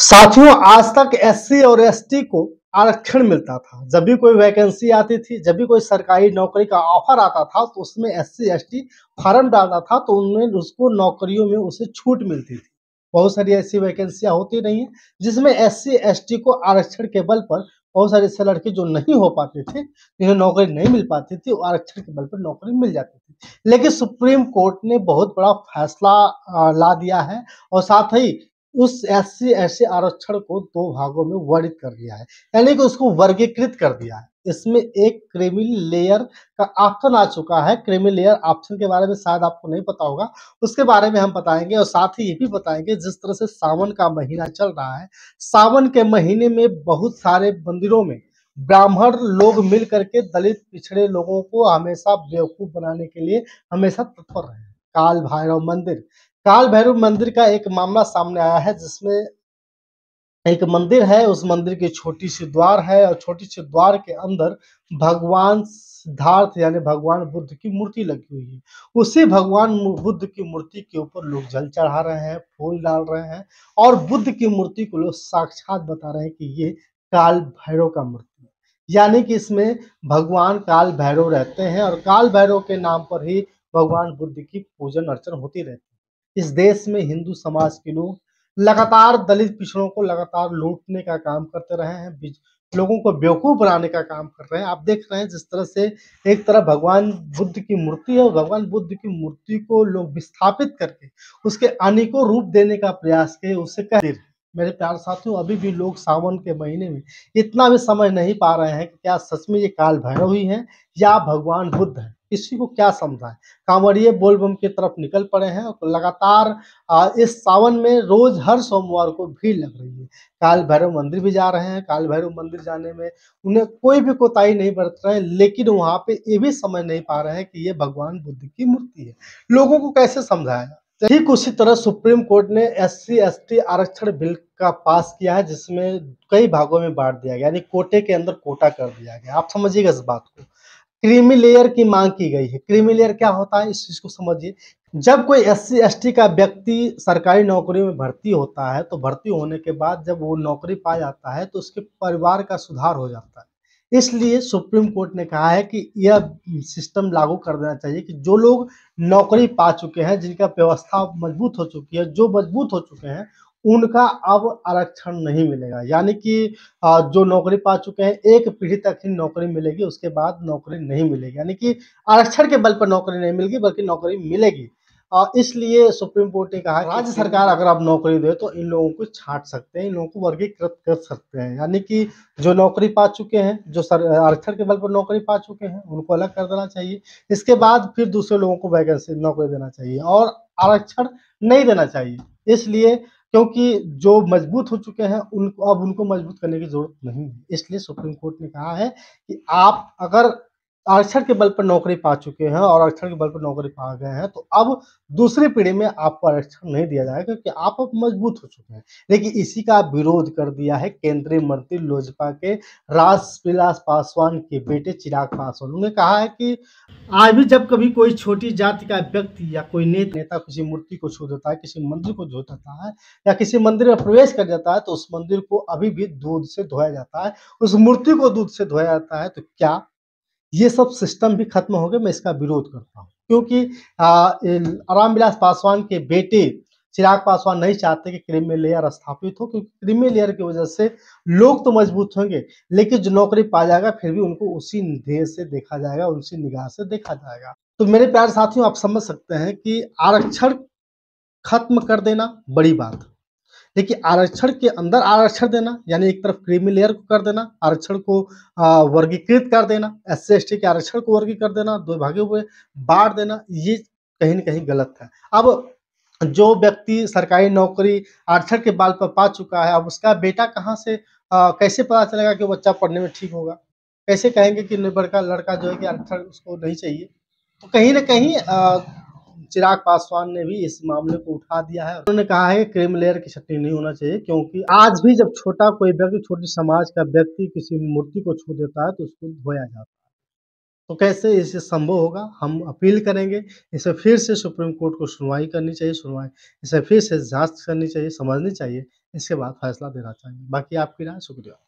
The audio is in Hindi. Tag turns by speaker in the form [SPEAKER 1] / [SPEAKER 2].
[SPEAKER 1] साथियों, आज तक एससी और एसटी को आरक्षण मिलता था। जब भी कोई वैकेंसी आती थी, जब भी कोई सरकारी नौकरी का ऑफर आता था, तो उसमें एससी एसटी फॉर्म डालता था, तो उनमें उसको नौकरियों में उसे छूट मिलती थी। बहुत सारी ऐसी वैकेंसियां होती रही हैं जिसमें एससी एसटी को आरक्षण के बल पर बहुत सारे ऐसे लड़के जो नहीं हो पाते थे, जिन्हें नौकरी नहीं मिल पाती थी, वो आरक्षण के बल पर नौकरी मिल जाती थी। लेकिन सुप्रीम कोर्ट ने बहुत बड़ा फैसला ला दिया है और साथ ही उस एससी एसटी आरक्षण को दो भागों में वर्णित कर दिया है, यानी कि उसको वर्गीकृत कर दिया है। इसमें एक क्रीमी लेयर का ऑप्शन आ चुका है। क्रीमी लेयर ऑप्शन के बारे में शायद आपको नहीं पता होगा, उसके बारे में हम बताएंगे और साथ ही ये भी बताएंगे जिस तरह से सावन का महीना चल रहा है, सावन के महीने में बहुत सारे मंदिरों में ब्राह्मण लोग मिल करके दलित पिछड़े लोगों को हमेशा बेवकूफ बनाने के लिए हमेशा तत्पर रहे हैं। काल भैरव मंदिर का एक मामला सामने आया है, जिसमें एक मंदिर है, उस मंदिर की छोटी सी द्वार है और छोटी सी द्वार के अंदर भगवान सिद्धार्थ यानी भगवान बुद्ध की मूर्ति लगी हुई है। उसी भगवान बुद्ध की मूर्ति के ऊपर लोग जल चढ़ा रहे हैं, फूल डाल रहे हैं और बुद्ध की मूर्ति को लोग साक्षात बता रहे हैं कि ये काल भैरव का मूर्ति है। यानी कि इसमें भगवान काल भैरव रहते हैं और काल भैरव के नाम पर ही भगवान बुद्ध की पूजन अर्चन होती रहती है। इस देश में हिंदू समाज के लोग लगातार दलित पिछड़ों को लगातार लूटने का काम करते रहे हैं, लोगों को बेवकूफ बनाने का काम कर रहे हैं। आप देख रहे हैं जिस तरह से एक तरफ भगवान बुद्ध की मूर्ति है और भगवान बुद्ध की मूर्ति को लोग विस्थापित करके उसके अनेकों रूप देने का प्रयास किए, उससे कह मेरे प्यार साथियों, अभी भी लोग सावन के महीने में इतना भी समझ नहीं पा रहे हैं कि क्या सच में ये काल भैरव ही है या भगवान बुद्ध है। किसी को क्या समझा है। कांवड़िए बोलबम की तरफ निकल पड़े हैं और लगातार इस सावन में रोज हर सोमवार को भीड़ लग रही है। काल भैरव मंदिर भी जा रहे हैं। काल भैरव मंदिर जाने में उन्हें कोई भी कोताही नहीं बरत रहे हैं, लेकिन वहां पे ये भी समझ नहीं पा रहे हैं कि ये भगवान बुद्ध की मूर्ति है। लोगों को कैसे समझाया। ठीक उसी तरह सुप्रीम कोर्ट ने एससी एसटी आरक्षण बिल का पास किया है, जिसमें कई भागों में बांट दिया गया, यानी कोटे के अंदर कोटा कर दिया गया। आप समझिएगा इस बात को। क्रीमी लेयर की मांग की गई है। क्रीमी लेयर क्या होता है, इस चीज को समझिए। जब कोई एससी एसटी का व्यक्ति सरकारी नौकरी में भर्ती होता है, तो भर्ती होने के बाद जब वो नौकरी पा जाता है तो उसके परिवार का सुधार हो जाता है। इसलिए सुप्रीम कोर्ट ने कहा है कि यह सिस्टम लागू कर देना चाहिए कि जो लोग नौकरी पा चुके हैं, जिनका व्यवस्था मजबूत हो चुकी है, जो मजबूत हो चुके हैं, उनका अब आरक्षण नहीं मिलेगा। यानी कि जो नौकरी पा चुके हैं, एक पीढ़ी तक ही नौकरी मिलेगी, उसके बाद नौकरी नहीं मिलेगी। यानी कि आरक्षण के बल पर नौकरी नहीं मिलेगी, बल्कि नौकरी मिलेगी। इसलिए सुप्रीम कोर्ट ने कहा राज्य सरकार अगर आप नौकरी दे तो इन लोगों को छांट सकते हैं, इन लोगों को वर्गीकृत कर सकते हैं। यानी कि जो नौकरी पा चुके हैं, जो आरक्षण के बल पर नौकरी पा चुके हैं, उनको अलग कर देना चाहिए। इसके बाद फिर दूसरे लोगों को वैकेंसी नौकरी देना चाहिए और आरक्षण नहीं देना चाहिए। इसलिए क्योंकि जो मजबूत हो चुके हैं उनको अब उनको मजबूत करने की जरूरत नहीं है। इसलिए सुप्रीम कोर्ट ने कहा है कि आप अगर आरक्षण के बल पर नौकरी पा चुके हैं और आरक्षण के बल पर नौकरी पा गए हैं, तो अब दूसरी पीढ़ी में आपको आरक्षण नहीं दिया जाएगा, क्योंकि आप अब मजबूत हो चुके हैं। लेकिन इसी का विरोध कर दिया है केंद्रीय मंत्री लोजपा के रामविलास पासवान के बेटे चिराग पासवान। उन्होंने कहा है कि आज भी जब कभी कोई छोटी जाति का व्यक्ति या कोई नेता किसी मूर्ति को छू देता है, किसी मंदिर को छू देता है या किसी मंदिर में प्रवेश कर जाता है, तो उस मंदिर को अभी भी दूध से धोया जाता है, उस मूर्ति को दूध से धोया जाता है। तो क्या ये सब सिस्टम भी खत्म हो गए? मैं इसका विरोध करता हूँ, क्योंकि रामविलास पासवान के बेटे चिराग पासवान नहीं चाहते कि क्रीमी लेयर स्थापित हो, क्योंकि क्रीमी लेयर की वजह से लोग तो मजबूत होंगे, लेकिन जो नौकरी पा जाएगा फिर भी उनको उसी ध्येय से देखा जाएगा, उसी निगाह से देखा जाएगा। तो मेरे प्यारे साथियों, आप समझ सकते हैं कि आरक्षण खत्म कर देना बड़ी बात है, देखिए आरक्षण के अंदर आरक्षण देना, यानी एक तरफ क्रीमी लेयर को कर देना, आरक्षण को वर्गीकृत कर देना, एससी एसटी के आरक्षण को वर्गीकृत कर देना, दो भागे हुए बांट देना, ये कहीं न कहीं गलत है। अब जो व्यक्ति सरकारी नौकरी आरक्षण के बल पर पा चुका है, अब उसका बेटा कहाँ से कैसे पता चलेगा कि वो बच्चा पढ़ने में ठीक होगा? कैसे कहेंगे कि बड़का लड़का जो है कि आरक्षण उसको नहीं चाहिए? तो कहीं न कहीं चिराग पासवान ने भी इस मामले को उठा दिया है। उन्होंने कहा है कि क्रीमी लेयर की छटनी नहीं होना चाहिए, क्योंकि आज भी जब छोटा कोई व्यक्ति, छोटी समाज का व्यक्ति किसी मूर्ति को छू देता है तो उसको धोया जाता है। तो कैसे इसे संभव होगा? हम अपील करेंगे, इसे फिर से सुप्रीम कोर्ट को सुनवाई करनी चाहिए, इसे फिर से जाँच करनी चाहिए, समझनी चाहिए इसके बाद फैसला देना चाहिए। बाकी आपकी राय, शुक्रिया।